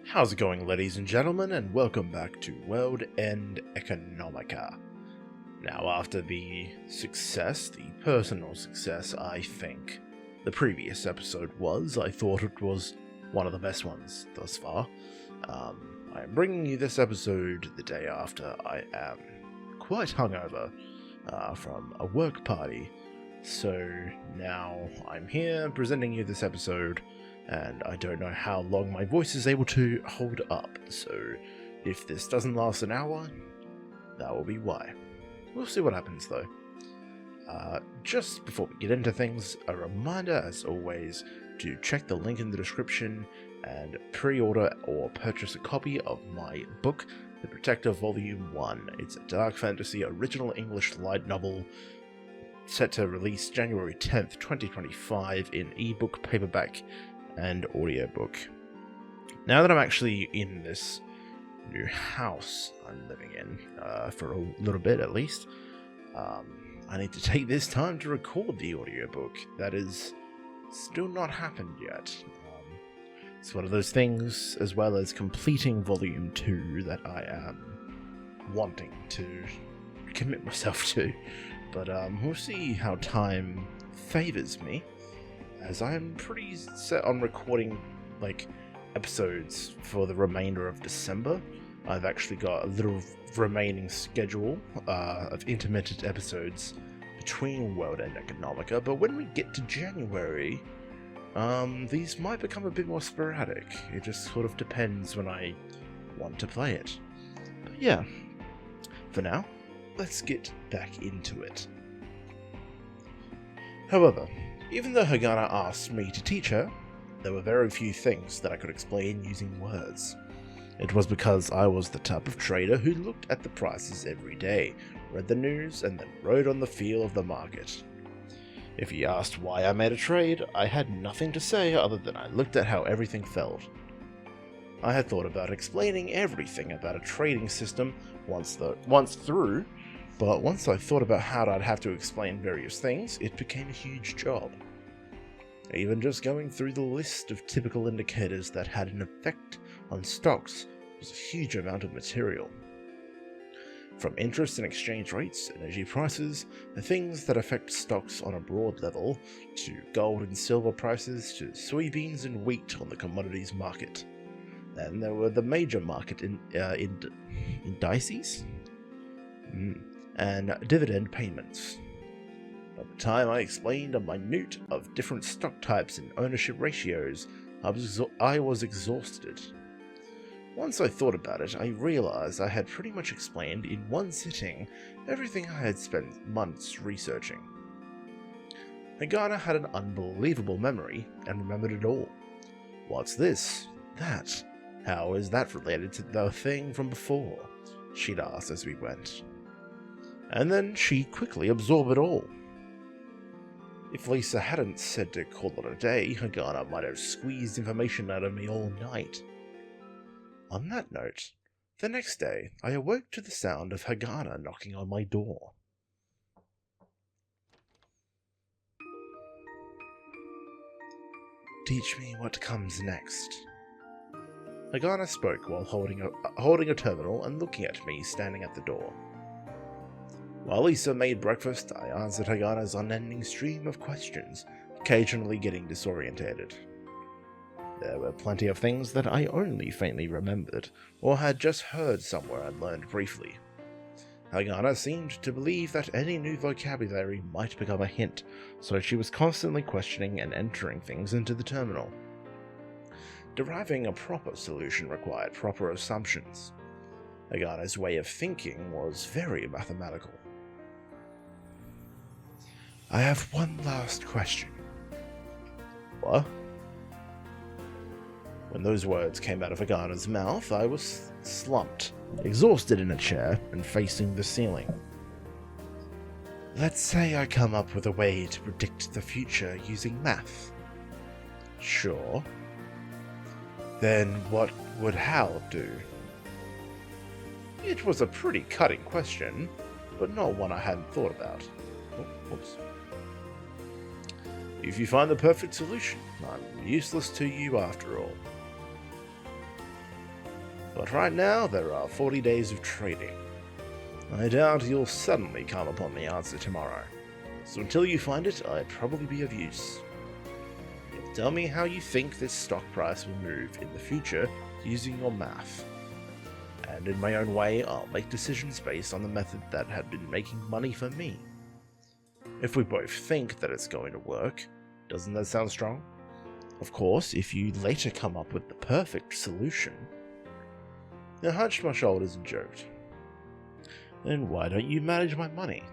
How's it going, ladies and gentlemen, and welcome back to World End ECONOMiCA. Now, after the personal success, I think the previous episode was, I thought it was one of the best ones thus far. I am bringing you this episode the day after I am quite hungover from a work party. So now I'm here presenting you this episode, and I don't know how long my voice is able to hold up, so if this doesn't last an hour, that will be why. We'll see what happens though. Just before we get into things, a reminder as always to check the link in the description and pre-order or purchase a copy of my book, The Protector Volume 1. It's a dark fantasy original English light novel set to release January 10th, 2025 in ebook, paperback, and audiobook. Now that I'm actually in this new house I'm living in, for a little bit at least, I need to take this time to record the audiobook. That is still not happened yet. It's one of those things, as well as completing Volume 2, that I am wanting to commit myself to. But we'll see how time favors me, as I am pretty set on recording episodes for the remainder of December. I've actually got a little remaining schedule of intermittent episodes between World End ECONOMiCA, but when we get to January, these might become a bit more sporadic. It just sort of depends when I want to play it. But yeah, for now, let's get back into it. However, even though Hagana asked me to teach her, there were very few things that I could explain using words. It was because I was the type of trader who looked at the prices every day, read the news, and then rode on the feel of the market. If he asked why I made a trade, I had nothing to say other than I looked at how everything felt. I had thought about explaining everything about a trading system once through, but once I thought about how I'd have to explain various things, it became a huge job. Even just going through the list of typical indicators that had an effect on stocks was a huge amount of material. From interest and exchange rates, energy prices, the things that affect stocks on a broad level, to gold and silver prices, to soybeans and wheat on the commodities market. Then there were the major market indices and dividend payments. By the time I explained a minute of different stock types and ownership ratios, I was exhausted. Once I thought about it, I realized I had pretty much explained in one sitting everything I had spent months researching. Hagana had an unbelievable memory and remembered it all. What's this? That? How is that related to the thing from before? She'd ask as we went. And then she quickly absorbed it all. If Lisa hadn't said to call it a day, Hagana might have squeezed information out of me all night. On that note, the next day I awoke to the sound of Hagana knocking on my door. Teach me what comes next. Hagana spoke while holding a terminal and looking at me standing at the door. While Lisa made breakfast, I answered Hagana's unending stream of questions, occasionally getting disorientated. There were plenty of things that I only faintly remembered, or had just heard somewhere and learned briefly. Hagana seemed to believe that any new vocabulary might become a hint, so she was constantly questioning and entering things into the terminal. Deriving a proper solution required proper assumptions. Hagana's way of thinking was very mathematical. I have one last question. What? When those words came out of Hagana's mouth, I was slumped, exhausted in a chair, and facing the ceiling. Let's say I come up with a way to predict the future using math. Sure. Then what would Hal do? It was a pretty cutting question, but not one I hadn't thought about. Oops. If you find the perfect solution, I'm useless to you after all. But right now, there are 40 days of trading. I doubt you'll suddenly come upon the answer tomorrow, so until you find it, I'd probably be of use. You'll tell me how you think this stock price will move in the future using your math. And in my own way, I'll make decisions based on the method that had been making money for me. If we both think that it's going to work, doesn't that sound strong? Of course, if you later come up with the perfect solution. I hunched my shoulders and joked. Then why don't you manage my money?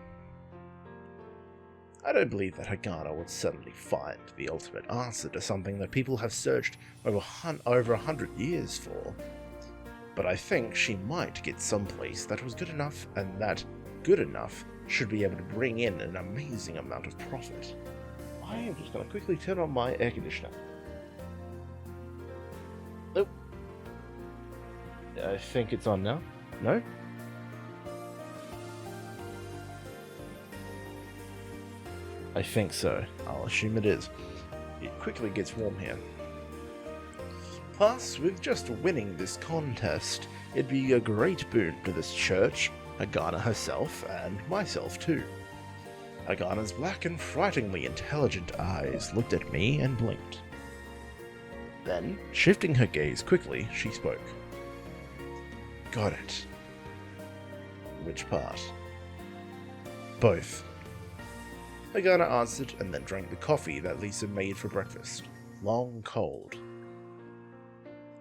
I don't believe that Hagana would suddenly find the ultimate answer to something that people have searched over 100 years for. But I think she might get someplace that was good enough, and that good enough should be able to bring in an amazing amount of profit. I am just going to quickly turn on my air conditioner. Nope. I think it's on now. No? I think so. I'll assume it is. It quickly gets warm here. Plus, with just winning this contest, it'd be a great boon to this church, Hagana herself, and myself too. Hagana's black and frighteningly intelligent eyes looked at me and blinked. Then, shifting her gaze quickly, she spoke. Got it. Which part? Both. Hagana answered and then drank the coffee that Lisa made for breakfast. Long cold.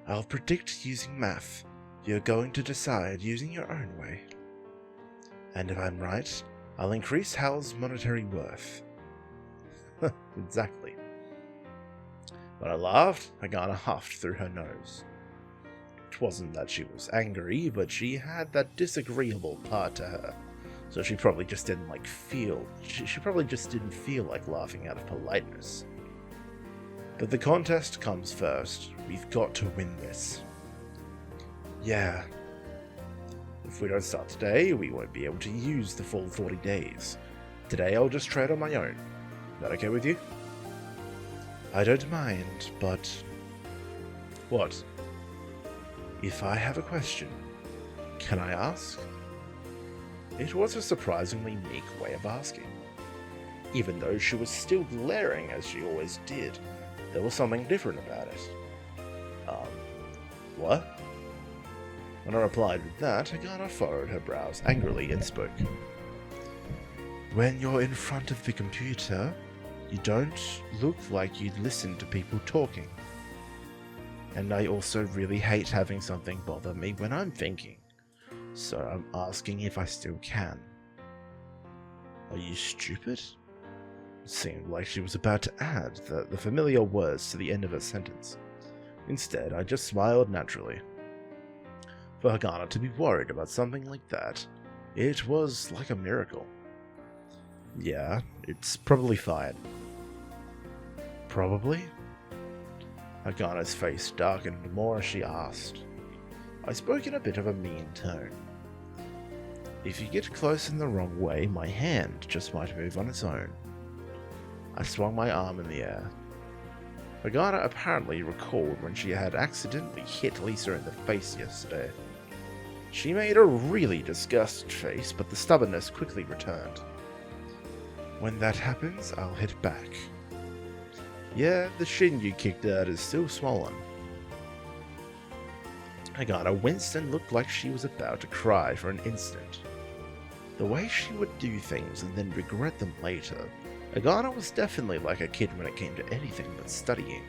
I'll predict using math. You're going to decide using your own way. And if I'm right, I'll increase Hal's monetary worth. Exactly. When I laughed, Hagana huffed through her nose. It wasn't that she was angry, but she had that disagreeable part to her. So she probably just didn't she probably just didn't feel like laughing out of politeness. But the contest comes first. We've got to win this. Yeah. If we don't start today, we won't be able to use the full 40 days. Today I'll just trade on my own. Is that okay with you? I don't mind, but... What? If I have a question, can I ask? It was a surprisingly meek way of asking. Even though she was still glaring as she always did, there was something different about it. What? When I replied with that, Hagana furrowed her brows angrily and spoke. When you're in front of the computer, you don't look like you'd listen to people talking. And I also really hate having something bother me when I'm thinking. So I'm asking if I still can. Are you stupid? It seemed like she was about to add the familiar words to the end of her sentence. Instead, I just smiled naturally. For Hagana to be worried about something like that, it was like a miracle. Yeah, it's probably fine. Probably? Hagana's face darkened more as she asked. I spoke in a bit of a mean tone. If you get close in the wrong way, my hand just might move on its own. I swung my arm in the air. Hagana apparently recalled when she had accidentally hit Lisa in the face yesterday. She made a really disgusted face, but the stubbornness quickly returned. When that happens, I'll hit back. Yeah, the shin you kicked out is still swollen. Hagana winced and looked like she was about to cry for an instant. The way she would do things and then regret them later, Hagana was definitely like a kid when it came to anything but studying.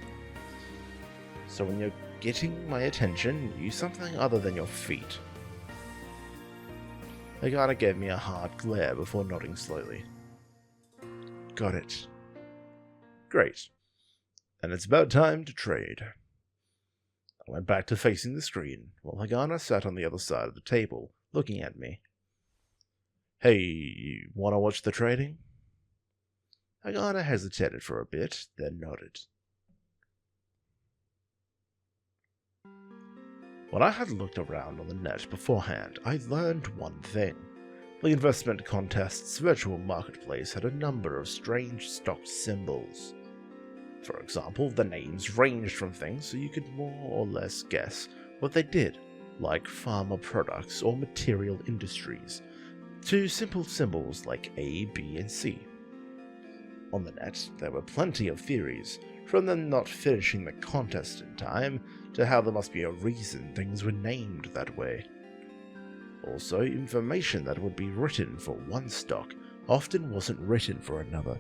So when you're getting my attention, use something other than your feet. Hagana gave me a hard glare before nodding slowly. Got it. Great. And it's about time to trade. I went back to facing the screen, while Hagana sat on the other side of the table, looking at me. Hey, you wanna watch the trading? Hagana hesitated for a bit, then nodded. When I had looked around on the net beforehand, I learned one thing. The investment contest's virtual marketplace had a number of strange stock symbols. For example, the names ranged from things so you could more or less guess what they did, like pharma products or material industries, to simple symbols like A, B, and C. On the net, there were plenty of theories, from them not finishing the contest in time, to how there must be a reason things were named that way. Also, information that would be written for one stock often wasn't written for another.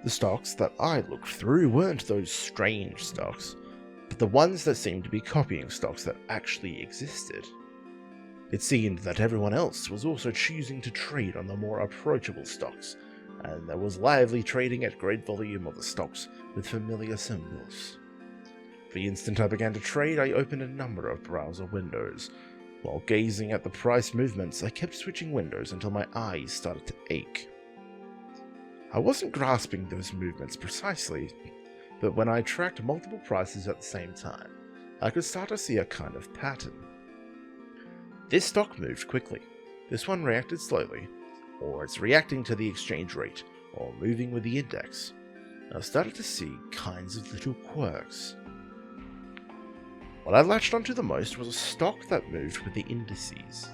The stocks that I looked through weren't those strange stocks, but the ones that seemed to be copying stocks that actually existed. It seemed that everyone else was also choosing to trade on the more approachable stocks, and there was lively trading at great volume of the stocks with familiar symbols. The instant I began to trade, I opened a number of browser windows. While gazing at the price movements, I kept switching windows until my eyes started to ache. I wasn't grasping those movements precisely, but when I tracked multiple prices at the same time, I could start to see a kind of pattern. This stock moved quickly, this one reacted slowly, or it's reacting to the exchange rate, or moving with the index. I started to see kinds of little quirks. What I latched onto the most was a stock that moved with the indices.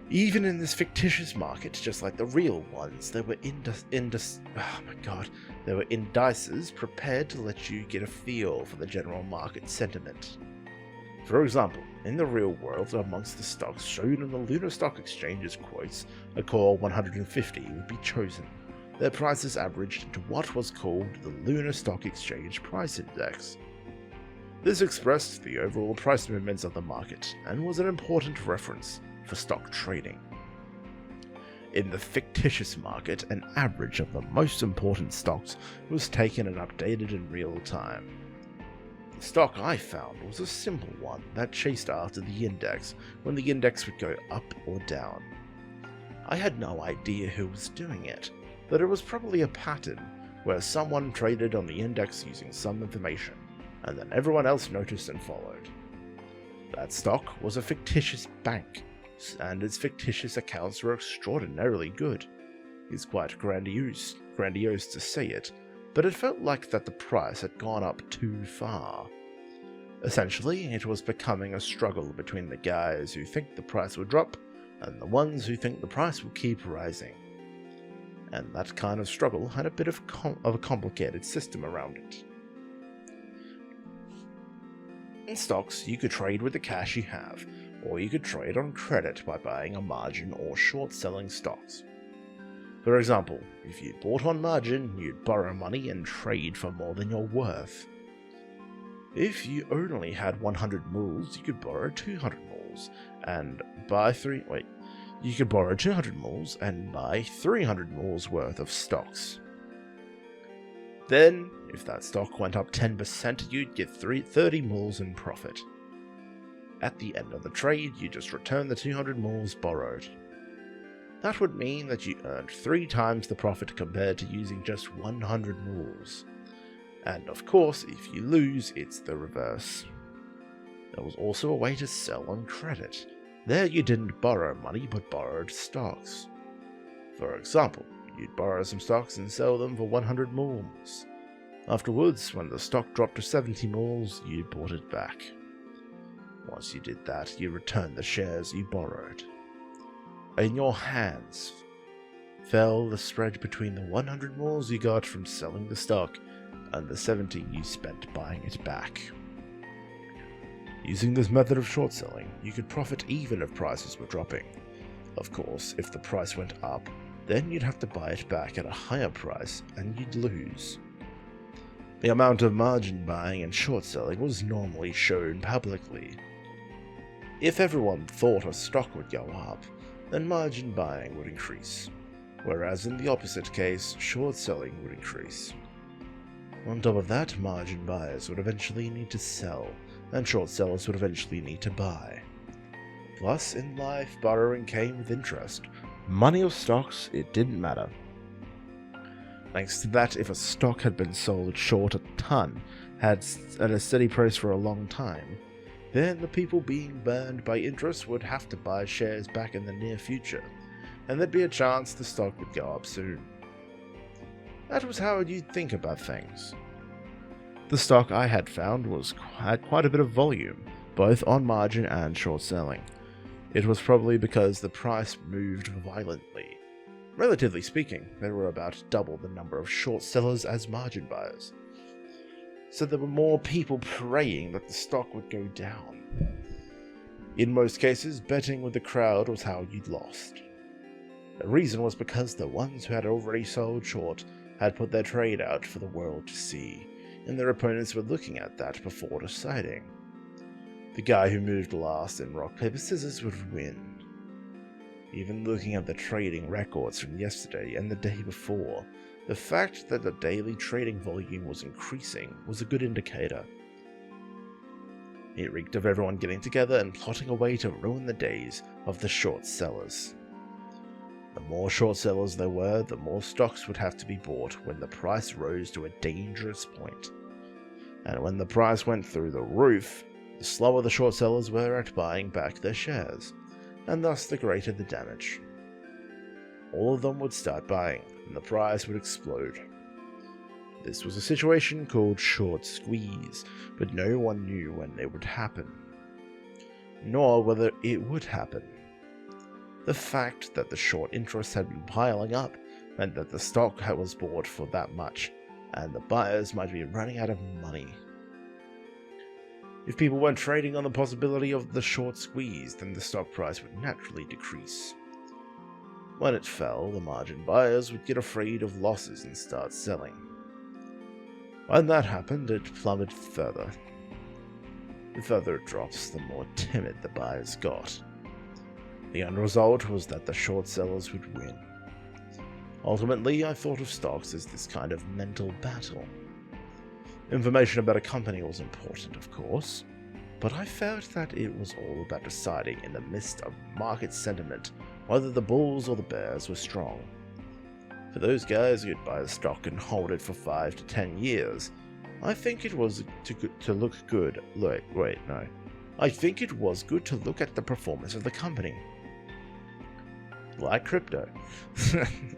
Even in this fictitious market, just like the real ones, there were indices prepared to let you get a feel for the general market sentiment. For example, in the real world, amongst the stocks shown in the Lunar Stock Exchange's quotes, a core 150 would be chosen. Their prices averaged into what was called the Lunar Stock Exchange Price Index. This expressed the overall price movements of the market and was an important reference for stock trading. In the fictitious market, an average of the most important stocks was taken and updated in real time. The stock I found was a simple one that chased after the index when the index would go up or down. I had no idea who was doing it, but it was probably a pattern where someone traded on the index using some information, and then everyone else noticed and followed. That stock was a fictitious bank, and its fictitious accounts were extraordinarily good. It's quite grandiose to say it, but it felt like that the price had gone up too far. Essentially, it was becoming a struggle between the guys who think the price will drop and the ones who think the price will keep rising. And that kind of struggle had a bit of a complicated system around it. In stocks, you could trade with the cash you have, or you could trade on credit by buying a margin or short selling stocks. For example, if you bought on margin, you'd borrow money and trade for more than you're worth. If you only had 100 moles, you could borrow 200 moles and buy 200 moles and buy 300 moles worth of stocks. Then, if that stock went up 10%, you'd get 30 moles in profit. At the end of the trade, you just return the 200 moles borrowed. That would mean that you earned 3 times the profit compared to using just 100 moles. And of course, if you lose, it's the reverse. There was also a way to sell on credit. There you didn't borrow money, but borrowed stocks. For example, you'd borrow some stocks and sell them for 100 moles. Afterwards, when the stock dropped to 70 moles, you bought it back. Once you did that, you returned the shares you borrowed. In your hands fell the spread between the 100 moles you got from selling the stock and the 70 you spent buying it back. Using this method of short selling, you could profit even if prices were dropping. Of course, if the price went up, then you'd have to buy it back at a higher price and you'd lose. The amount of margin buying and short selling was normally shown publicly. If everyone thought a stock would go up, then margin buying would increase, whereas in the opposite case, short selling would increase. On top of that, margin buyers would eventually need to sell, and short sellers would eventually need to buy. Plus, in life, borrowing came with interest. Money or stocks, it didn't matter. Thanks to that, if a stock had been sold short a ton, had at a steady price for a long time, then the people being burned by interest would have to buy shares back in the near future, and there'd be a chance the stock would go up soon. That was how you'd think about things. The stock I had found had quite a bit of volume, both on margin and short selling. It was probably because the price moved violently. Relatively speaking, there were about double the number of short sellers as margin buyers. So there were more people praying that the stock would go down. In most cases, betting with the crowd was how you'd lost. The reason was because the ones who had already sold short had put their trade out for the world to see, and their opponents were looking at that before deciding. The guy who moved last in rock, paper, scissors would win. Even looking at the trading records from yesterday and the day before, the fact that the daily trading volume was increasing was a good indicator. It reeked of everyone getting together and plotting a way to ruin the days of the short sellers. The more short sellers there were, the more stocks would have to be bought when the price rose to a dangerous point. And when the price went through the roof, the slower the short sellers were at buying back their shares, and thus the greater the damage. All of them would start buying, and the price would explode. This was a situation called short squeeze, but no one knew when it would happen, nor whether it would happen. The fact that the short interest had been piling up meant that the stock was bought for that much, and the buyers might be running out of money. If people weren't trading on the possibility of the short squeeze, then the stock price would naturally decrease. When it fell, the margin buyers would get afraid of losses and start selling. When that happened, it plummeted further. The further it drops, the more timid the buyers got. The end result was that the short sellers would win. Ultimately, I thought of stocks as this kind of mental battle. Information about a company was important, of course, but I felt that it was all about deciding in the midst of market sentiment whether the bulls or the bears were strong. For those guys who'd buy the stock and hold it for 5 to 10 years, I think it was to look good. I think it was good to look at the performance of the company. Like crypto.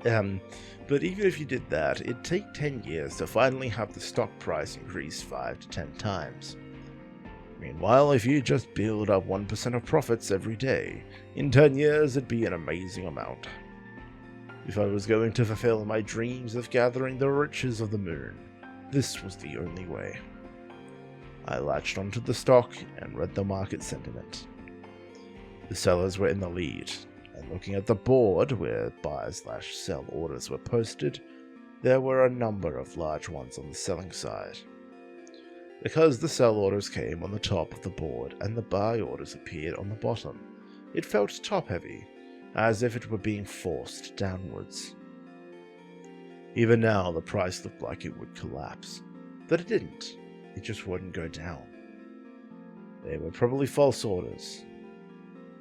But even if you did that, it'd take 10 years to finally have the stock price increase 5 to 10 times. Meanwhile, if you just build up 1% of profits every day, in 10 years it'd be an amazing amount. If I was going to fulfill my dreams of gathering the riches of the moon, this was the only way. I latched onto the stock and read the market sentiment. The sellers were in the lead, and looking at the board where buy/sell orders were posted, there were a number of large ones on the selling side. Because the sell orders came on the top of the board and the buy orders appeared on the bottom, it felt top-heavy, as if it were being forced downwards. Even now, the price looked like it would collapse, but it didn't. It just wouldn't go down. They were probably false orders.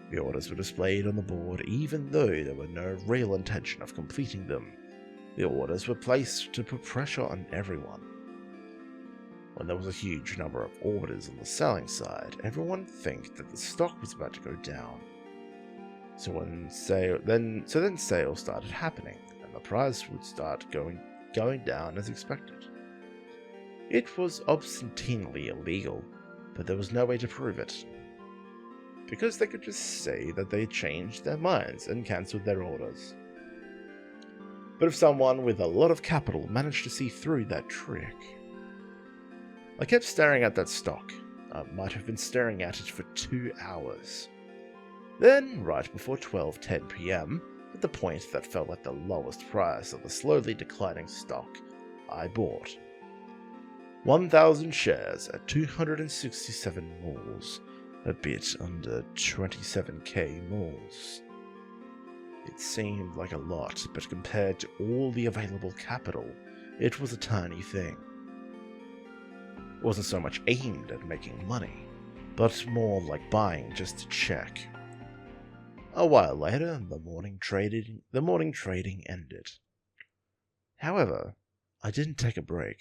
The orders were displayed on the board even though there were no real intention of completing them. The orders were placed to put pressure on everyone. When there was a huge number of orders on the selling side, everyone think that the stock was about to go down. Then sales started happening, and the price would start going down as expected. It was obscenely illegal, but there was no way to prove it. Because they could just say that they changed their minds and cancelled their orders. But if someone with a lot of capital managed to see through that trick... I kept staring at that stock. I might have been staring at it for 2 hours. Then, right before 12:10 PM, at the point that fell at the lowest price of the slowly declining stock, I bought 1,000 shares at 267 moles, a bit under 27k moles. It seemed like a lot, but compared to all the available capital, it was a tiny thing. It wasn't so much aimed at making money, but more like buying just to check. A while later, the morning trading ended. However, I didn't take a break.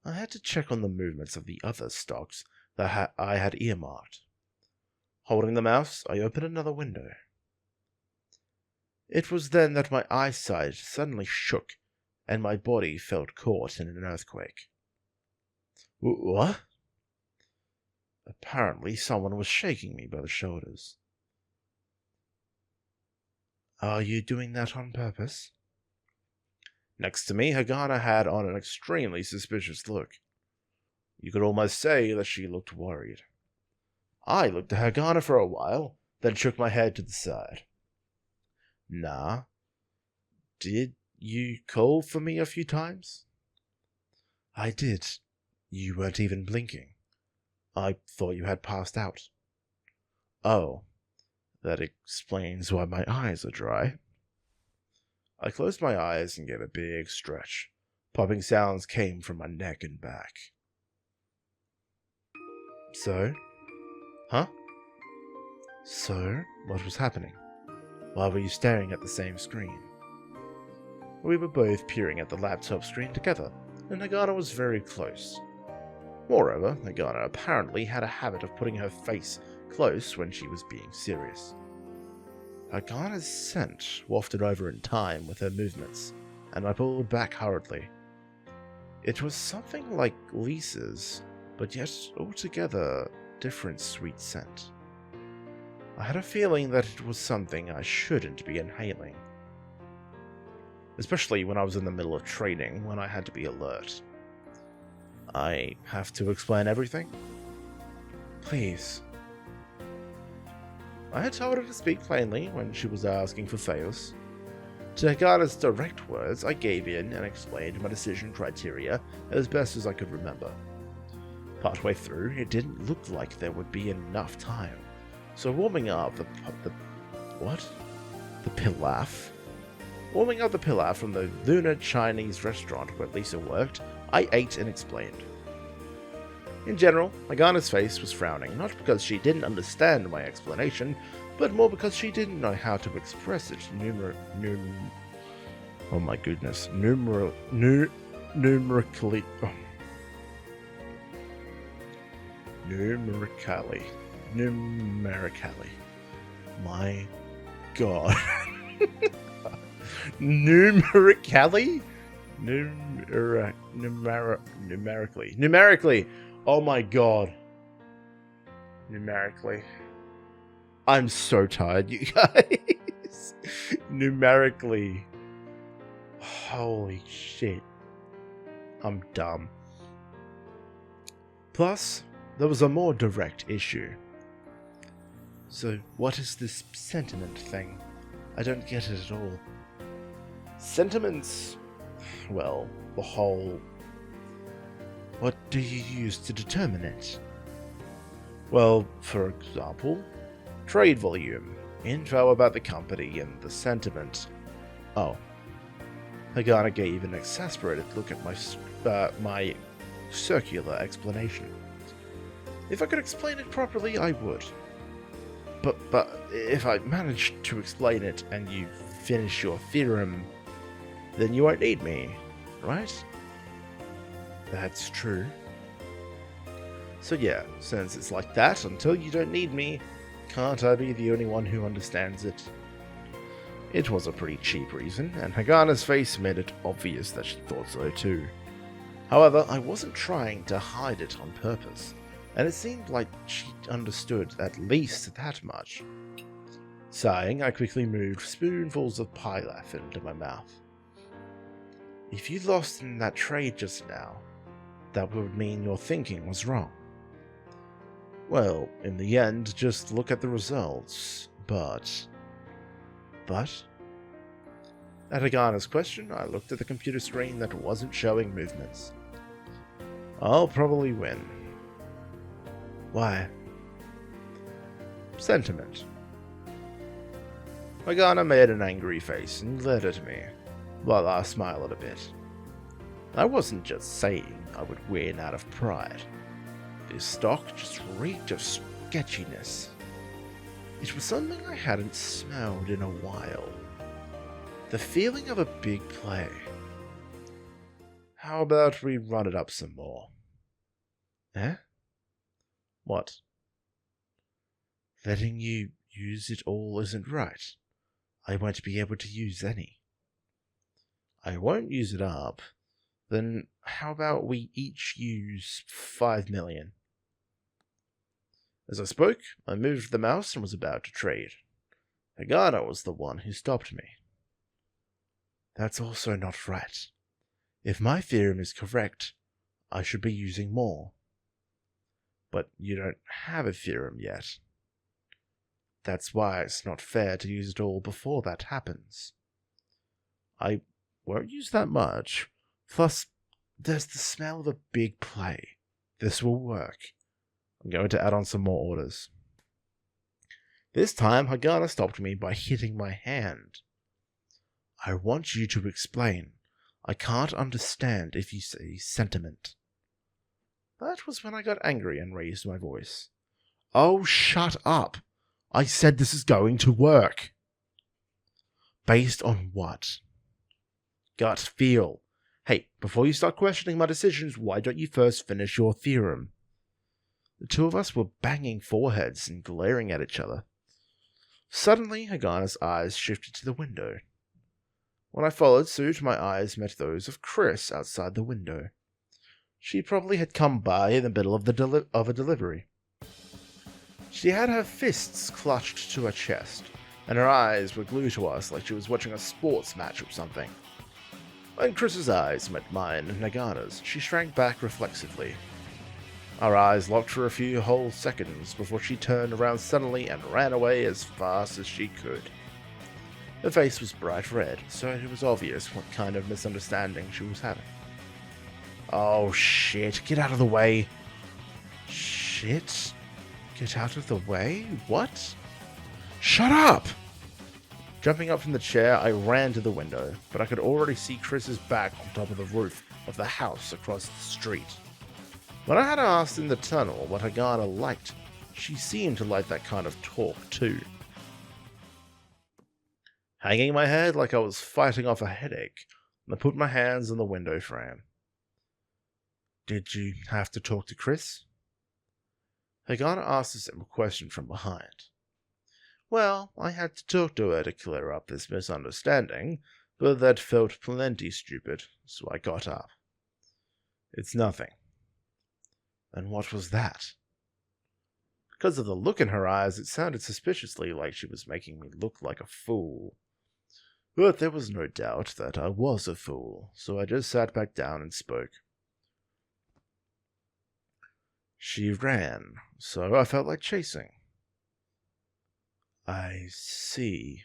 I had to check on the movements of the other stocks that I had earmarked. Holding the mouse, I opened another window. It was then that my eyesight suddenly shook, and my body felt caught in an earthquake. What? Apparently, someone was shaking me by the shoulders. Are you doing that on purpose? Next to me, Hagana had on an extremely suspicious look. You could almost say that she looked worried. I looked at Hagana for a while, then shook my head to the side. Nah. Did you call for me a few times? I did. You weren't even blinking. I thought you had passed out. Oh, that explains why my eyes are dry. I closed my eyes and gave a big stretch. Popping sounds came from my neck and back. So? Huh? So, what was happening? Why were you staring at the same screen? We were both peering at the laptop screen together, and Hagana was very close. Moreover, Hagana apparently had a habit of putting her face close when she was being serious. Hagana's scent wafted over in time with her movements, and I pulled back hurriedly. It was something like Lisa's, but yet altogether different sweet scent. I had a feeling that it was something I shouldn't be inhaling, especially when I was in the middle of training, when I had to be alert. I have to explain everything? Please. I had told her to speak plainly when she was asking for favors. To Hagana's direct words, I gave in and explained my decision criteria as best as I could remember. Partway through, it didn't look like there would be enough time, so warming up the pilaf? Warming up the pilaf from the Lunar Chinese restaurant where Lisa worked, I ate and explained. In general, Hagana's face was frowning, not because she didn't understand my explanation, but more because she didn't know how to express it numerically. My God. Numerically? Numerically. Oh my God. Numerically. I'm so tired, you guys. Numerically. Holy shit. I'm dumb. Plus, there was a more direct issue. So, what is this sentiment thing? I don't get it at all. Sentiments... well, the whole... What do you use to determine it? Well, for example, trade volume, info about the company, and the sentiment. Oh. Hagana gave an exasperated look at my circular explanation. If I could explain it properly, I would. But if I managed to explain it and you finish your theorem, then you won't need me, right? That's true. So yeah, since it's like that, until you don't need me, can't I be the only one who understands it? It was a pretty cheap reason, and Hagana's face made it obvious that she thought so too. However, I wasn't trying to hide it on purpose, and it seemed like she understood at least that much. Sighing, I quickly moved spoonfuls of pilaf into my mouth. If you lost in that trade just now, that would mean your thinking was wrong. Well, in the end, just look at the results, but... At Hagana's question, I looked at the computer screen that wasn't showing movements. I'll probably win. Why? Sentiment. Hagana made an angry face and glared at me, while I smiled a bit. I wasn't just saying I would win out of pride. This stock just reeked of sketchiness. It was something I hadn't smelled in a while. The feeling of a big play. How about we run it up some more? Eh? What? Letting you use it all isn't right. I won't be able to use any. I won't use it up. Then how about we each use 5 million? As I spoke, I moved the mouse and was about to trade. Hagana was the one who stopped me. That's also not right. If my theorem is correct, I should be using more. But you don't have a theorem yet. That's why it's not fair to use it all before that happens. I won't use that much. Plus, there's the smell of a big play. This will work. I'm going to add on some more orders. This time, Hagana stopped me by hitting my hand. I want you to explain. I can't understand if you say sentiment. That was when I got angry and raised my voice. Oh, shut up! I said this is going to work. Based on what? Gut feel. Hey, before you start questioning my decisions, why don't you first finish your theorem? The two of us were banging foreheads and glaring at each other. Suddenly, Hagana's eyes shifted to the window. When I followed suit, my eyes met those of Chris outside the window. She probably had come by in the middle of a delivery. She had her fists clutched to her chest, and her eyes were glued to us like she was watching a sports match or something. When Chris's eyes met mine and Hagana's, she shrank back reflexively. Our eyes locked for a few whole seconds before she turned around suddenly and ran away as fast as she could. Her face was bright red, so it was obvious what kind of misunderstanding she was having. Oh shit, get out of the way! Shit? Get out of the way? What? Shut up! Jumping up from the chair, I ran to the window, but I could already see Chris's back on top of the roof of the house across the street. When I had asked in the tunnel what Hagana liked, she seemed to like that kind of talk too. Hanging my head like I was fighting off a headache, I put my hands on the window frame. Did you have to talk to Chris? Hagana asked a simple question from behind. Well, I had to talk to her to clear up this misunderstanding, but that felt plenty stupid, so I got up. It's nothing. And what was that? Because of the look in her eyes, it sounded suspiciously like she was making me look like a fool. But there was no doubt that I was a fool, so I just sat back down and spoke. She ran, so I felt like chasing. I see.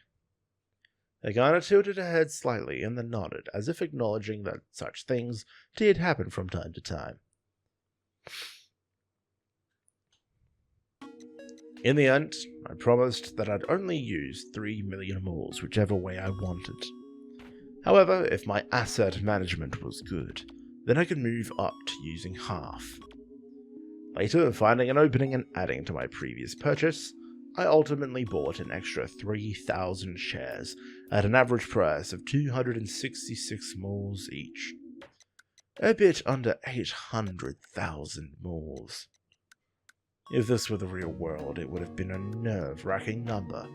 Hagana tilted her head slightly and then nodded, as if acknowledging that such things did happen from time to time. In the end, I promised that I'd only use 3 million moles whichever way I wanted. However, if my asset management was good, then I could move up to using half. Later, finding an opening and adding to my previous purchase, I ultimately bought an extra 3,000 shares at an average price of 266 moles each. A bit under 800,000 moles. If this were the real world, it would have been a nerve-wracking number,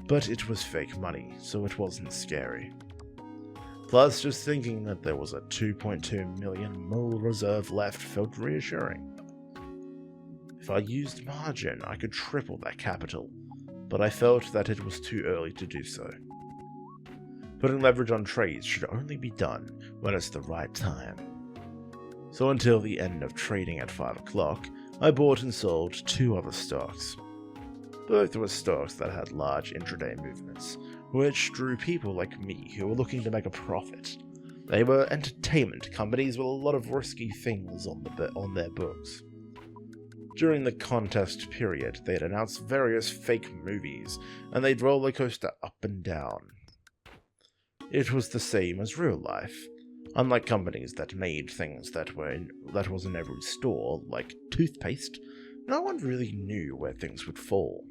but it was fake money, so it wasn't scary. Plus, just thinking that there was a 2.2 million mole reserve left felt reassuring. If I used margin, I could triple that capital, but I felt that it was too early to do so. Putting leverage on trades should only be done when it's the right time. So until the end of trading at 5 o'clock, I bought and sold 2 other stocks. Both were stocks that had large intraday movements, which drew people like me who were looking to make a profit. They were entertainment companies with a lot of risky things on their books. During the contest period, they'd announce various fake movies, and they'd roller coaster up and down. It was the same as real life. Unlike companies that made things that was in every store, like toothpaste, no one really knew where things would fall.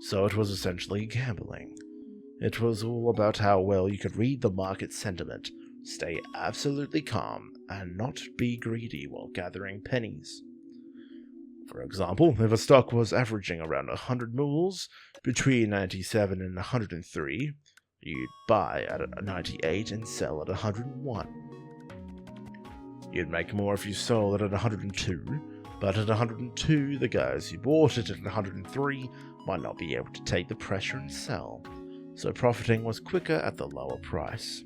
So it was essentially gambling. It was all about how well you could read the market sentiment, stay absolutely calm, and not be greedy while gathering pennies. For example, if a stock was averaging around 100 mules between 97 and 103, you'd buy at 98 and sell at 101. You'd make more if you sold it at 102, but at 102, the guys who bought it at 103 might not be able to take the pressure and sell, so profiting was quicker at the lower price.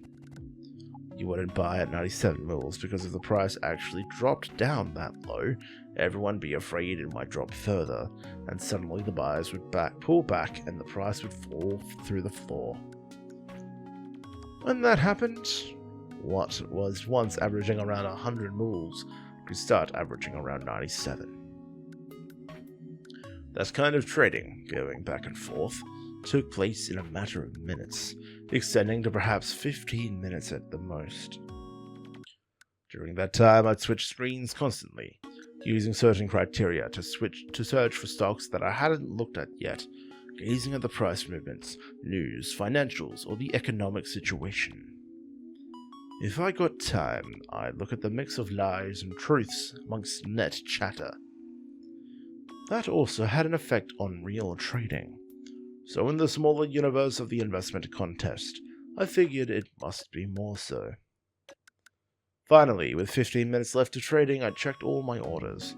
You wouldn't buy at 97 mules because if the price actually dropped down that low, everyone would be afraid it might drop further, and suddenly the buyers would pull back and the price would fall through the floor. When that happened, what was once averaging around 100 mules could start averaging around 97. That kind of trading, going back and forth, took place in a matter of minutes, extending to perhaps 15 minutes at the most. During that time, I'd switch screens constantly, using certain criteria to search for stocks that I hadn't looked at yet, gazing at the price movements, news, financials, or the economic situation. If I got time, I'd look at the mix of lies and truths amongst net chatter. That also had an effect on real trading. So in the smaller universe of the investment contest, I figured it must be more so. Finally, with 15 minutes left of trading, I checked all my orders.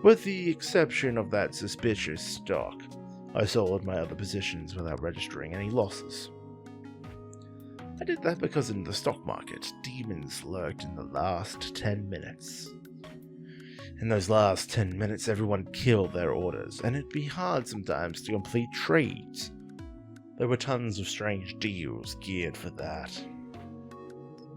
With the exception of that suspicious stock, I sold my other positions without registering any losses. I did that because in the stock market, demons lurked in the last 10 minutes. In those last 10 minutes, everyone killed their orders, and it'd be hard sometimes to complete trades. There were tons of strange deals geared for that.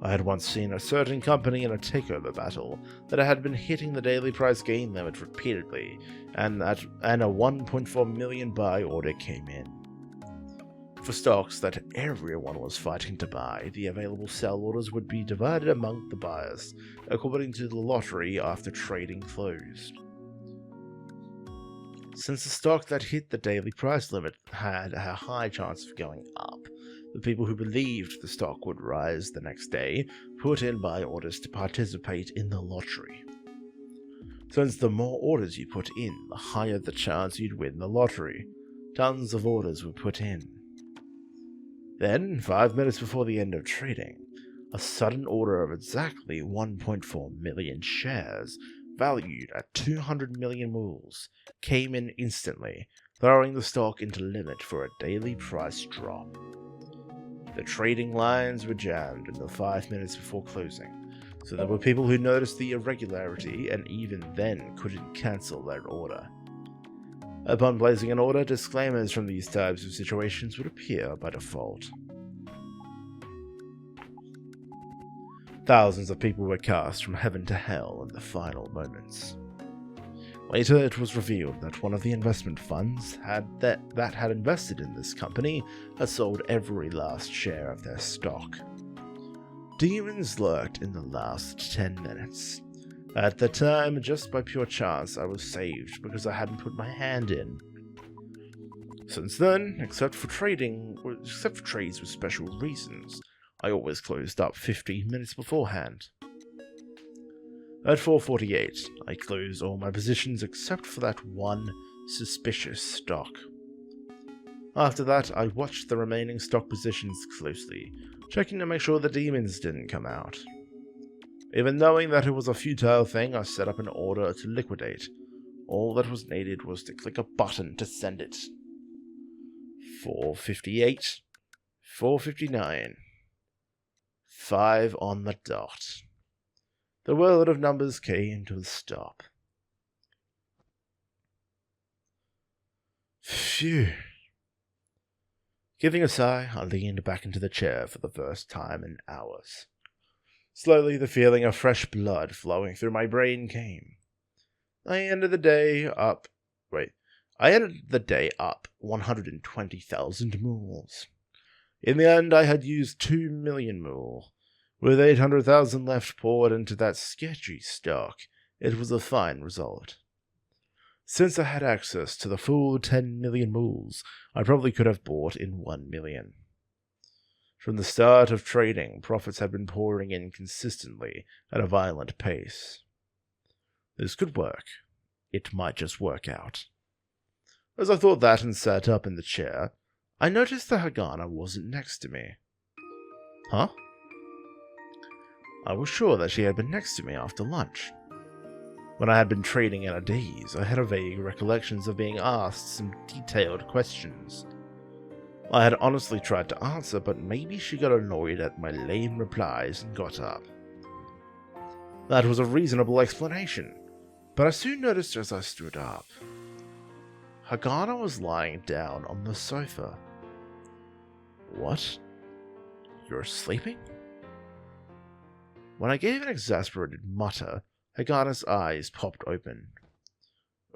I had once seen a certain company in a takeover battle that had been hitting the daily price gain limit repeatedly, and a 1.4 million buy order came in. For stocks that everyone was fighting to buy, the available sell orders would be divided among the buyers, according to the lottery after trading closed. Since the stock that hit the daily price limit had a high chance of going up, the people who believed the stock would rise the next day put in buy orders to participate in the lottery. Since the more orders you put in, the higher the chance you'd win the lottery. Tons of orders were put in. Then, 5 minutes before the end of trading, a sudden order of exactly 1.4 million shares, valued at 200 million mules, came in instantly, throwing the stock into limit for a daily price drop. The trading lines were jammed in the 5 minutes before closing, so there were people who noticed the irregularity and even then couldn't cancel their order. Upon placing an order, disclaimers from these types of situations would appear by default. Thousands of people were cast from heaven to hell in the final moments. Later, it was revealed that one of the investment funds that had invested in this company had sold every last share of their stock. Demons lurked in the last 10 minutes. At the time, just by pure chance, I was saved because I hadn't put my hand in. Since then, except for trades with special reasons, I always closed up 15 minutes beforehand. At 4:48, I closed all my positions except for that one suspicious stock. After that, I watched the remaining stock positions closely, checking to make sure the demons didn't come out. Even knowing that it was a futile thing, I set up an order to liquidate. All that was needed was to click a button to send it. 4:58, 4:59, 5 on the dot. The world of numbers came to a stop. Phew. Giving a sigh, I leaned back into the chair for the first time in hours. Slowly, the feeling of fresh blood flowing through my brain came. I ended the day up 120,000 mules. In the end, I had used 2 million mule. With 800,000 left poured into that sketchy stock, it was a fine result. Since I had access to the full 10 million mules, I probably could have bought in 1 million. From the start of trading, profits had been pouring in consistently at a violent pace. This could work. it might just work out. As I thought that and sat up in the chair, I noticed that Hagana wasn't next to me. Huh? I was sure that she had been next to me after lunch. When I had been trading in a daze, I had a vague recollections of being asked some detailed questions. I had honestly tried to answer, but maybe she got annoyed at my lame replies and got up. That was a reasonable explanation, but I soon noticed as I stood up, Hagana was lying down on the sofa. What? You're sleeping? When I gave an exasperated mutter, Hagana's eyes popped open.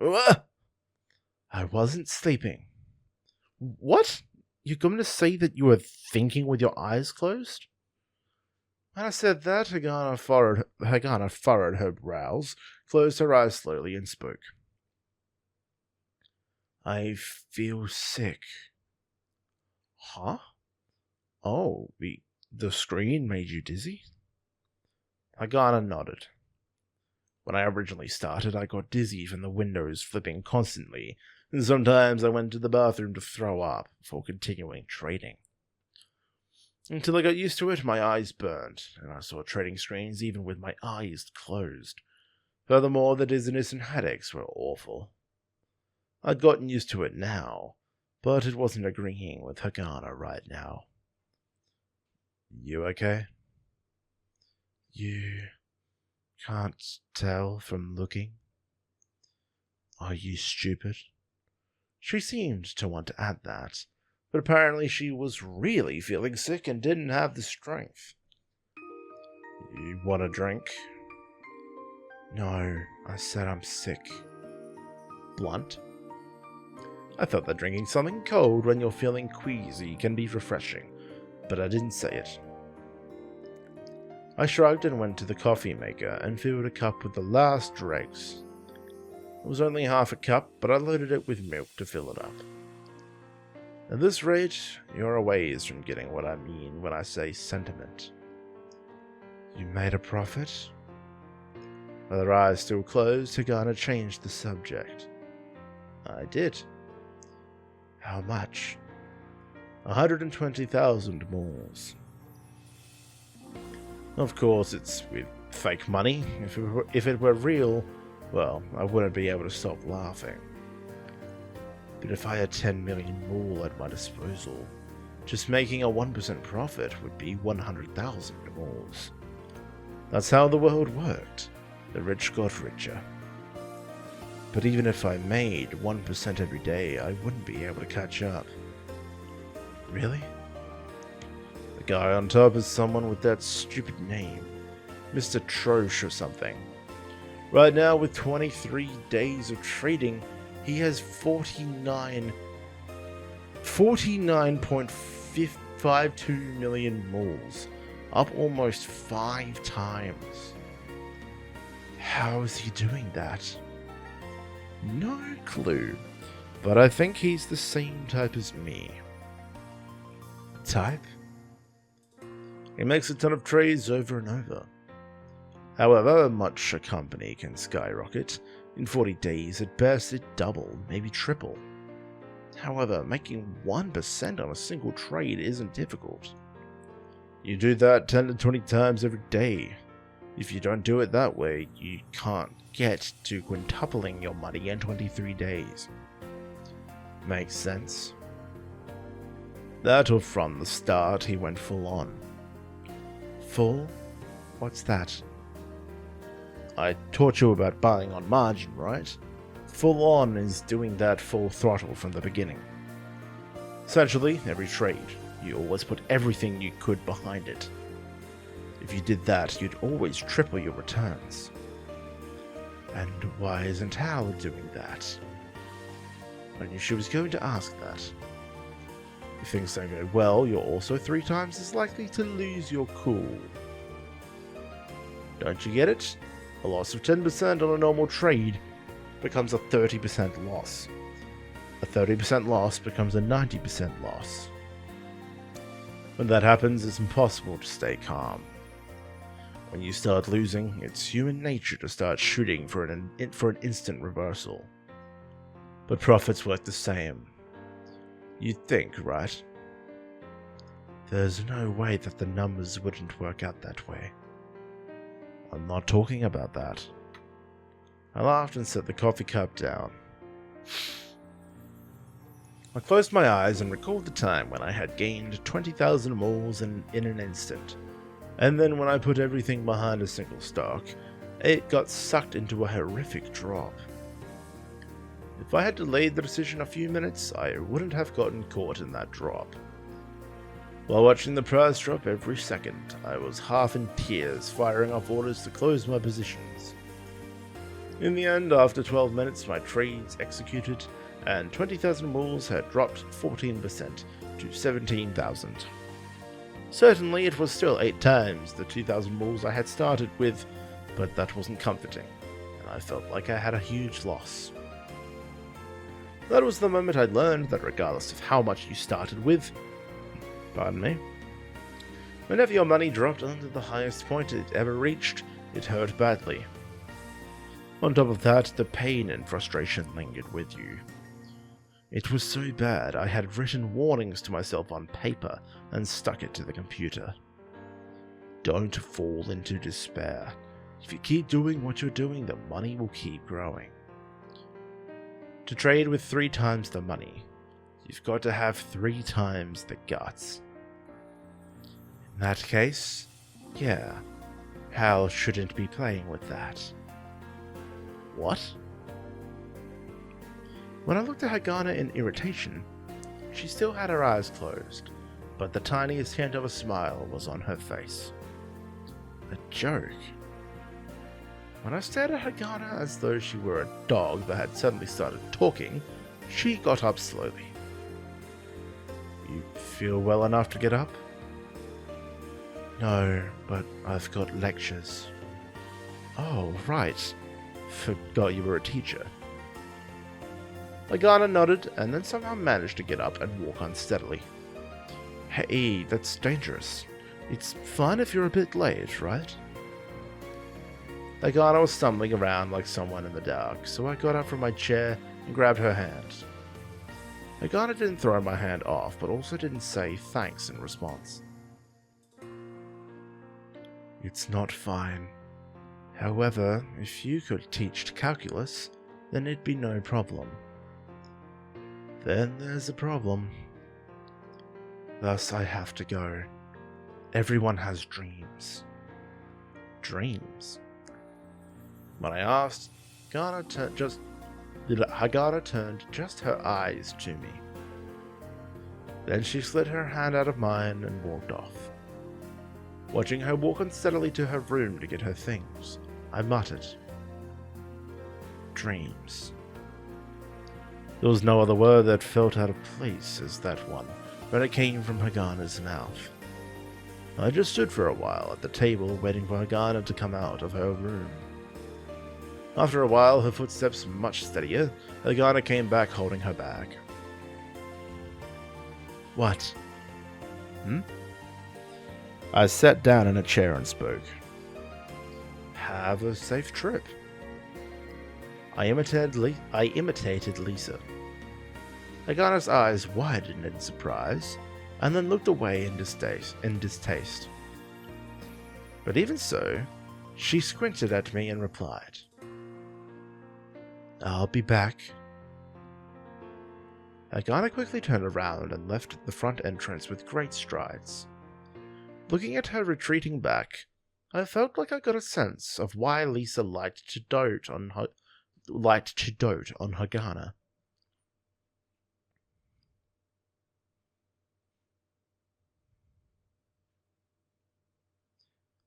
I wasn't sleeping. What? You're going to say that you were thinking with your eyes closed? When I said that, Hagana furrowed her brows, closed her eyes slowly, and spoke. I feel sick. Huh? Oh, the screen made you dizzy? Hagana nodded. When I originally started, I got dizzy from the windows flipping constantly, and sometimes I went to the bathroom to throw up before continuing trading. Until I got used to it, my eyes burned, and I saw trading screens even with my eyes closed. Furthermore, the dizziness and headaches were awful. I'd gotten used to it now, but it wasn't agreeing with Hagana right now. You okay? You can't tell from looking? Are you stupid? She seemed to want to add that, but apparently she was really feeling sick and didn't have the strength. You want a drink? No, I said I'm sick. Blunt? I thought that drinking something cold when you're feeling queasy can be refreshing, but I didn't say it. I shrugged and went to the coffee maker and filled a cup with the last dregs. It was only half a cup, but I loaded it with milk to fill it up. At this rate, you're a ways from getting what I mean when I say sentiment. You made a profit? With her eyes still closed, Hagana changed the subject. I did. How much? 120,000 moles. Of course, it's with fake money. If it were real, well, I wouldn't be able to stop laughing. But if I had 10 million mole at my disposal, just making a 1% profit would be 100,000 moles. That's how the world worked. The rich got richer. But even if I made 1% every day, I wouldn't be able to catch up. Really? The guy on top is someone with that stupid name. Mr. Trosh or something. Right now, with 23 days of trading, he has 49.52 million moles. Up almost 5 times. How is he doing that? No clue, but I think he's the same type as me. Type? He makes a ton of trades over and over. However much a company can skyrocket, in 40 days at best it double, maybe triple. However, making 1% on a single trade isn't difficult. You do that 10 to 20 times every day. If you don't do it that way, you can't get to quintupling your money in 23 days. Makes sense? That or from the start he went full on. Full? What's that? I taught you about buying on margin, right? Full on is doing that full throttle from the beginning. Essentially, every trade, you always put everything you could behind it. If you did that, you'd always triple your returns. And why isn't Hal doing that? I knew she was going to ask that. If things don't go well, you're also 3 times as likely to lose your cool. Don't you get it? A loss of 10% on a normal trade becomes a 30% loss. A 30% loss becomes a 90% loss. When that happens, it's impossible to stay calm. When you start losing, it's human nature to start shooting for an instant reversal. But profits work the same. You'd think, right? There's no way that the numbers wouldn't work out that way. I'm not talking about that. I laughed and set the coffee cup down. I closed my eyes and recalled the time when I had gained 20,000 moles in an instant. And then when I put everything behind a single stock, it got sucked into a horrific drop. If I had delayed the decision a few minutes, I wouldn't have gotten caught in that drop. While watching the price drop every second, I was half in tears, firing off orders to close my positions. In the end, after 12 minutes, my trades executed, and 20,000 moles had dropped 14% to 17,000. Certainly, it was still 8 times the 2,000 moles I had started with, but that wasn't comforting, and I felt like I had a huge loss. That was the moment I learned that regardless of how much you started with, whenever your money dropped under the highest point it ever reached, it hurt badly. On top of that, the pain and frustration lingered with you. It was so bad I had written warnings to myself on paper and stuck it to the computer. Don't fall into despair. If you keep doing what you're doing, the money will keep growing. To trade with 3 times the money, you've got to have 3 times the guts. In that case, yeah, Hal shouldn't be playing with that. What? When I looked at Hagana in irritation, she still had her eyes closed, but the tiniest hint of a smile was on her face. A joke. When I stared at Hagana as though she were a dog that had suddenly started talking, she got up slowly. You feel well enough to get up? No, but I've got lectures. Oh, right. Forgot you were a teacher. Hagana nodded and then somehow managed to get up and walk unsteadily. Hey, that's dangerous. It's fine if you're a bit late, right? Hagana was stumbling around like someone in the dark, so I got up from my chair and grabbed her hand. Hagana didn't throw my hand off, but also didn't say thanks in response. It's not fine. However, if you could teach calculus, then it'd be no problem. Then there's a problem. Thus I have to go. Everyone has dreams. Dreams? When I asked, Hagana turned just her eyes to me. Then she slid her hand out of mine and walked off. Watching her walk unsteadily to her room to get her things, I muttered, dreams. There was no other word that felt out of place as that one when it came from Hagana's mouth. I just stood for a while at the table waiting for Hagana to come out of her room. After a while, her footsteps much steadier, Hagana came back holding her bag. What? I sat down in a chair and spoke. Have a safe trip. I imitated Lisa. Hagana's eyes widened in surprise, and then looked away in distaste. But even so, she squinted at me and replied, I'll be back. Hagana quickly turned around and left the front entrance with great strides. Looking at her retreating back, I felt like I got a sense of why Lisa liked to dote on Hagana.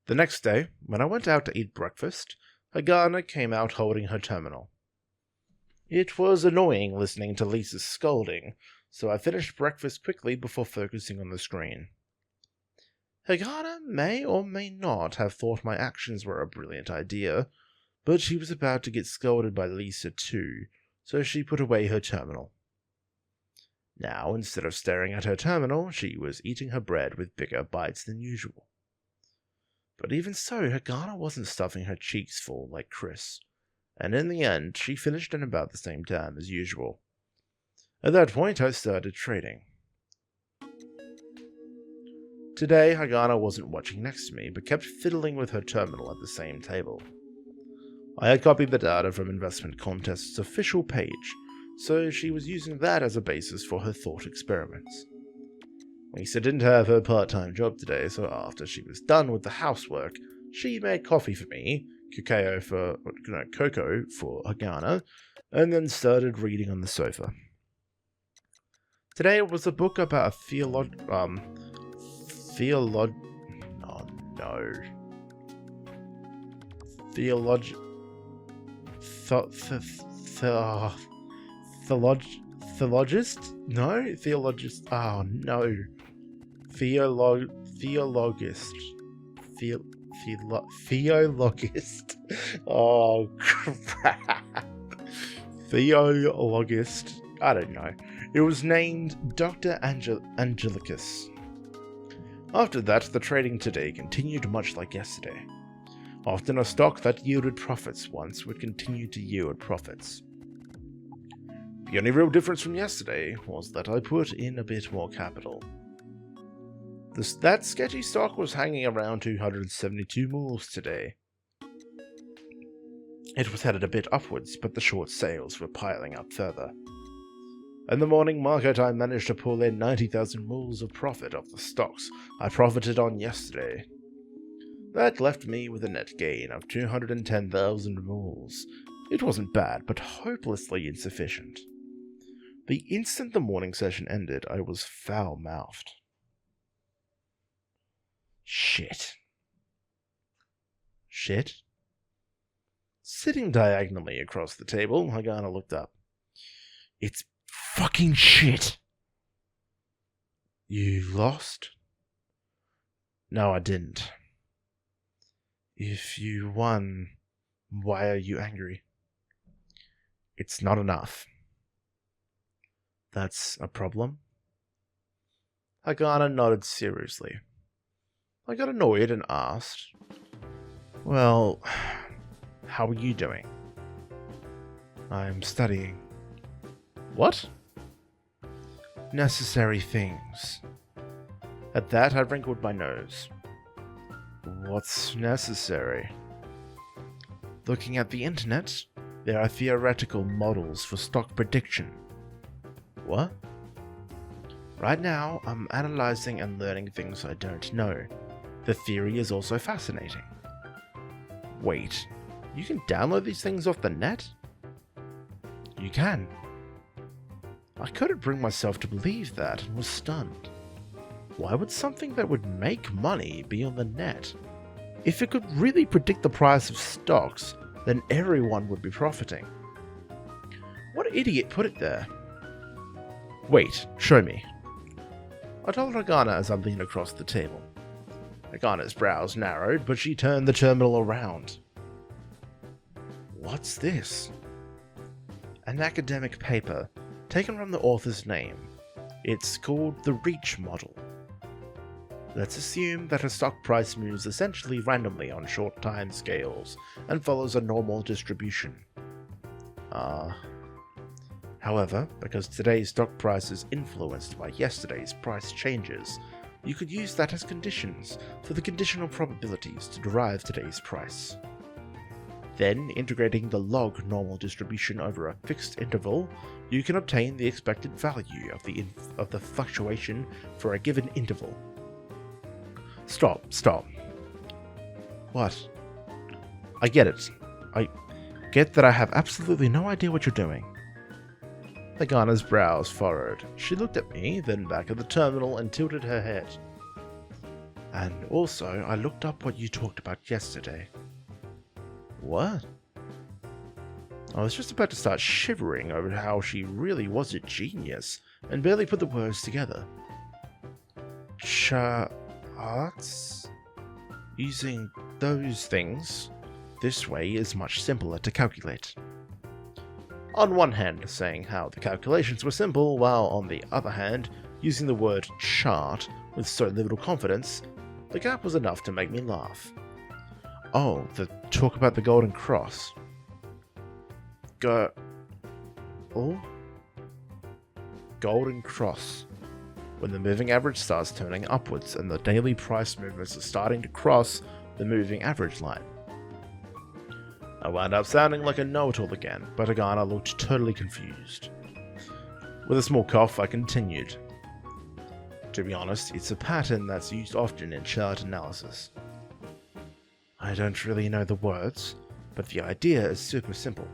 The next day, when I went out to eat breakfast, Hagana came out holding her terminal. It was annoying listening to Lisa's scolding, so I finished breakfast quickly before focusing on the screen. Hagana may or may not have thought my actions were a brilliant idea, but she was about to get scolded by Lisa too, so she put away her terminal. Now, instead of staring at her terminal, she was eating her bread with bigger bites than usual. But even so, Hagana wasn't stuffing her cheeks full like Chris, and in the end, she finished in about the same time as usual. At that point, I started trading. Today, Hagana wasn't watching next to me, but kept fiddling with her terminal at the same table. I had copied the data from Investment Contest's official page, so she was using that as a basis for her thought experiments. Lisa didn't have her part-time job today, so after she was done with the housework, she made coffee for me, cocoa for Hagana, and then started reading on the sofa. Today it was a book about a theologist? No? Theologist? Oh, no. Theologist. Theologist. Oh, crap. Theologist. I don't know. It was named Dr. Angelicus. After that, the trading today continued much like yesterday. Often a stock that yielded profits once would continue to yield profits. The only real difference from yesterday was that I put in a bit more capital. That sketchy stock was hanging around 272 moles today. It was headed a bit upwards, but the short sales were piling up further. In the morning market, I managed to pull in 90,000 moles of profit off the stocks I profited on yesterday. That left me with a net gain of 210,000 moles. It wasn't bad, but hopelessly insufficient. The instant the morning session ended, I was foul-mouthed. Shit. Sitting diagonally across the table, Hagana looked up. It's fucking shit. You lost? No, I didn't. If you won, why are you angry? It's not enough. That's a problem? Hagana nodded seriously. I got annoyed and asked, well, how are you doing? I'm studying. What? Necessary things. At that, I wrinkled my nose. What's necessary? Looking at the internet, there are theoretical models for stock prediction. What? Right now, I'm analyzing and learning things I don't know. The theory is also fascinating. Wait, you can download these things off the net? You can. I couldn't bring myself to believe that and was stunned. Why would something that would make money be on the net? If it could really predict the price of stocks, then everyone would be profiting. What idiot put it there? Wait, show me. I told Hagana as I leaned across the table. Hagana's brows narrowed, but she turned the terminal around. What's this? An academic paper, taken from the author's name. It's called the Reach Model. Let's assume that a stock price moves essentially randomly on short time scales and follows a normal distribution. However, because today's stock price is influenced by yesterday's price changes, you could use that as conditions for the conditional probabilities to derive today's price. Then, integrating the log normal distribution over a fixed interval, you can obtain the expected value of the fluctuation for a given interval. Stop. What? I get it. I get that I have absolutely no idea what you're doing. Hagana's brows furrowed. She looked at me, then back at the terminal and tilted her head. And also, I looked up what you talked about yesterday. What? I was just about to start shivering over how she really was a genius, and barely put the words together. Charts? Using those things this way is much simpler to calculate. On one hand, saying how the calculations were simple, while on the other hand, using the word chart with so little confidence, the gap was enough to make me laugh. Oh, the talk about the Golden Cross. Oh? Golden Cross. When the moving average starts turning upwards and the daily price movements are starting to cross the moving average line. I wound up sounding like a know-it-all again, but Agana looked totally confused. With a small cough, I continued. To be honest, it's a pattern that's used often in chart analysis. I don't really know the words, but the idea is super simple.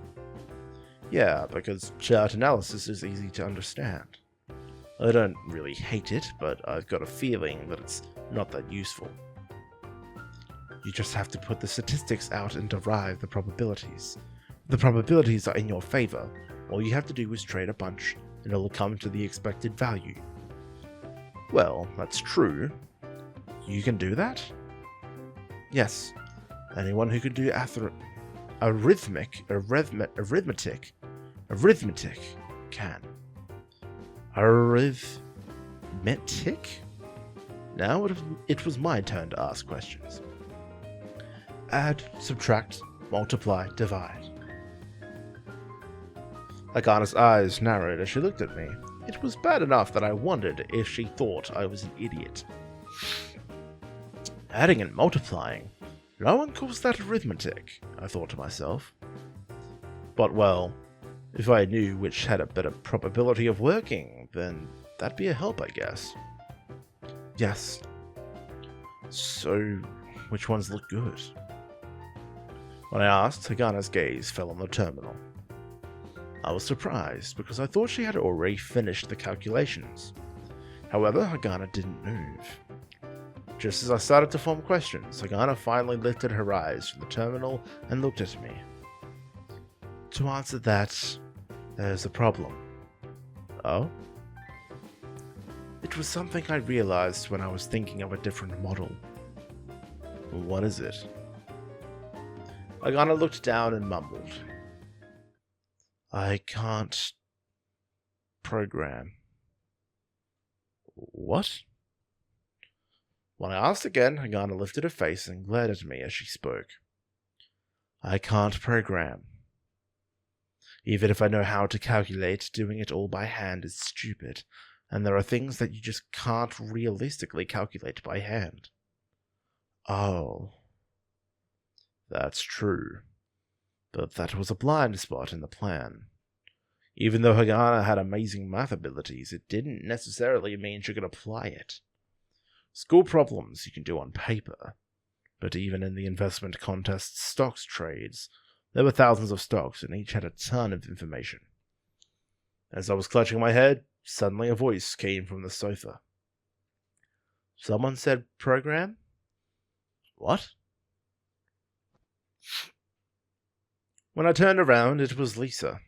Yeah, because chart analysis is easy to understand. I don't really hate it, but I've got a feeling that it's not that useful. You just have to put the statistics out and derive the probabilities. The probabilities are in your favor. All you have to do is trade a bunch, and it'll come to the expected value. Well, that's true. You can do that? Yes. Anyone who can do arithmetic can. Arithmetic? Now it was my turn to ask questions. Add, subtract, multiply, divide. Agana's eyes narrowed as she looked at me. It was bad enough that I wondered if she thought I was an idiot. Adding and multiplying? No one calls that arithmetic, I thought to myself. But well, if I knew which had a better probability of working, then that'd be a help, I guess. Yes. So, which ones look good? When I asked, Agana's gaze fell on the terminal. I was surprised, because I thought she had already finished the calculations. However, Agana didn't move. Just as I started to form questions, Agana finally lifted her eyes from the terminal and looked at me. To answer that, there's a problem. Oh? It was something I realized when I was thinking of a different model. What is it? Agana looked down and mumbled. I can't program. What? When I asked again, Agana lifted her face and glared at me as she spoke. I can't program. Even if I know how to calculate, doing it all by hand is stupid, and there are things that you just can't realistically calculate by hand. Oh. That's true. But that was a blind spot in the plan. Even though Agana had amazing math abilities, it didn't necessarily mean she could apply it. School problems you can do on paper, but even in the investment contest stocks trades, there were thousands of stocks and each had a ton of information. As I was clutching my head, suddenly a voice came from the sofa. Someone said program? What? When I turned around, it was Lisa.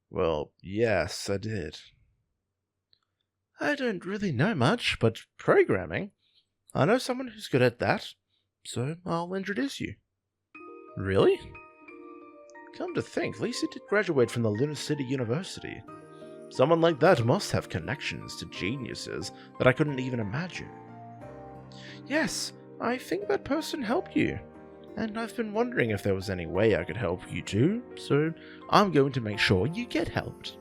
Well, yes, I did. I don't really know much, but programming. I know someone who's good at that, so I'll introduce you. Really? Come to think, Lisa did graduate from the Lunar City University. Someone like that must have connections to geniuses that I couldn't even imagine. Yes, I think that person helped you. And I've been wondering if there was any way I could help you too, so I'm going to make sure you get helped.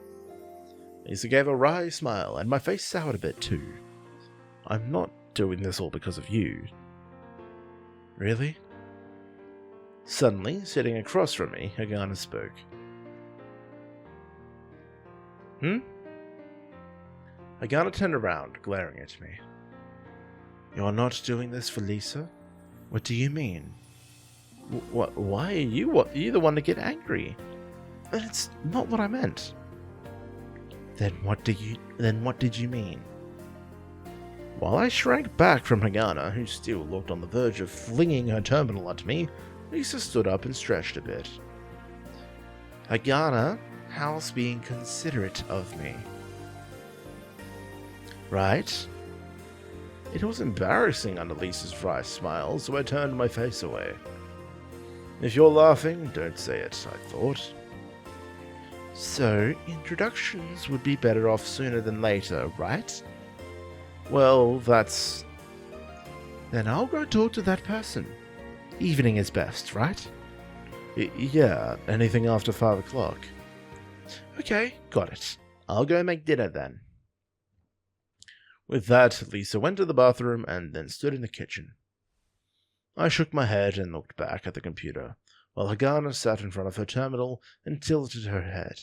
Lisa gave a wry smile, and my face soured a bit too. I'm not doing this all because of you. Really? Suddenly, sitting across from me, Agana spoke. Agana turned around, glaring at me. You're not doing this for Lisa? What do you mean? Why are you the one to get angry? It's not what I meant. Then what did you mean? While I shrank back from Agana, who still looked on the verge of flinging her terminal at me, Lisa stood up and stretched a bit. Agana, how's being considerate of me? Right? It was embarrassing under Lisa's wry smile, so I turned my face away. If you're laughing, don't say it, I thought. So, introductions would be better off sooner than later, right? Well, then I'll go talk to that person. Evening is best, right? Yeah, anything after 5 o'clock. Okay, got it. I'll go make dinner then. With that, Lisa went to the bathroom and then stood in the kitchen. I shook my head and looked back at the computer, while Hagana sat in front of her terminal and tilted her head.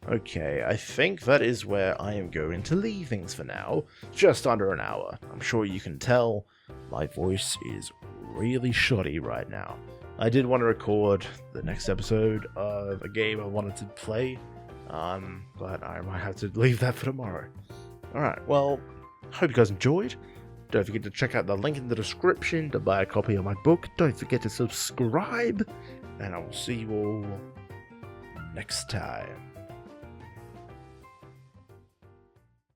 Okay, I think that is where I am going to leave things for now. Just under an hour. I'm sure you can tell my voice is really shoddy right now. I did want to record the next episode of a game I wanted to play, but I might have to leave that for tomorrow. Alright, well, hope you guys enjoyed. Don't forget to check out the link in the description to buy a copy of my book. Don't forget to subscribe, and I will see you all next time.